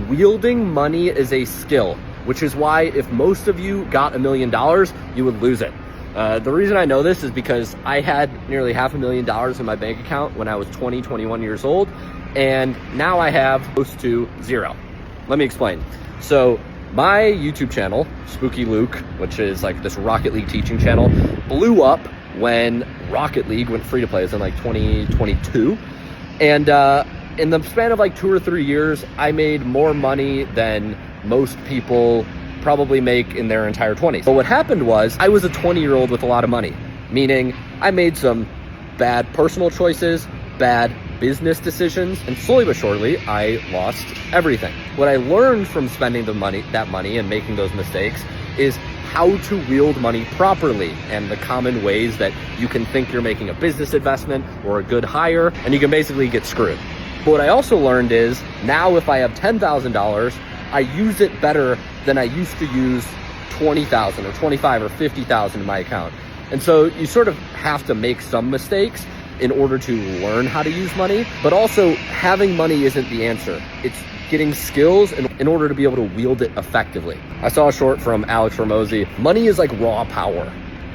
Wielding money is a skill, which is why if most of you got $1 million, you would lose it. The reason I know this is because I had nearly $500,000 in my bank account when I was 21 years old, and now I have close to zero. Let me explain. So my YouTube channel, Spooky Luke, which is like this Rocket League teaching channel, blew up when Rocket League went free to play. It was in like 2022. And in the span of like 2 or 3 years, I made more money than most people probably make in their entire 20s. But what happened was I was a 20-year-old with a lot of money, meaning I made some bad personal choices, bad business decisions, and slowly but surely, I lost everything. What I learned from spending that money and making those mistakes is how to wield money properly and the common ways that you can think you're making a business investment or a good hire, and you can basically get screwed. But what I also learned is now if I have $10,000, I use it better than I used to use 20,000 or 25 or 50,000 in my account. And so you sort of have to make some mistakes in order to learn how to use money, but also having money isn't the answer. It's getting skills in order to be able to wield it effectively. I saw a short from Alex Ramosi. Money is like raw power,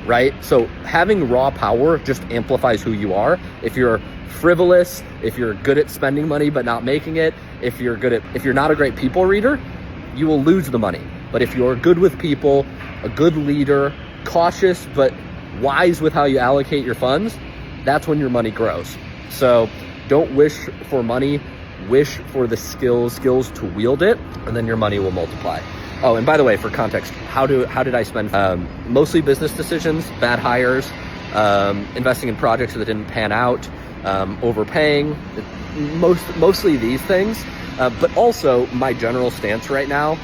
right? So having raw power just amplifies who you are. If you're frivolous, if you're good at spending money but not making it, if you're not a great people reader, you will lose the money. But if you're good with people, a good leader, cautious but wise with how you allocate your funds, that's when your money grows. So don't wish for money, wish for the skills to wield it, and then your money will multiply. Oh, and by the way, for context, how did I spend? Mostly business decisions, bad hires, investing in projects that didn't pan out, overpaying, mostly these things. But also my general stance right now,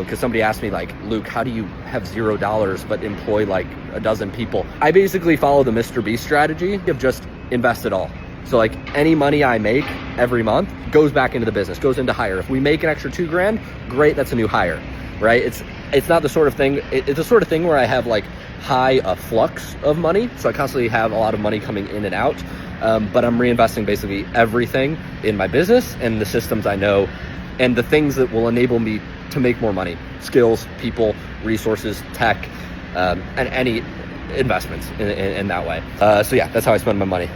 because somebody asked me like, Luke, how do you have $0 but employ like a dozen people? I basically follow the Mr. Beast strategy of just invest it all. So like any money I make every month goes back into the business, goes into hire. If we make an extra $2,000, great, that's a new hire, right? It's not the sort of thing, it's the sort of thing where I have like high flux of money. So I constantly have a lot of money coming in and out, but I'm reinvesting basically everything in my business and the systems I know and the things that will enable me to make more money, skills, people, resources, tech, and any investments in that way. So yeah, that's how I spend my money.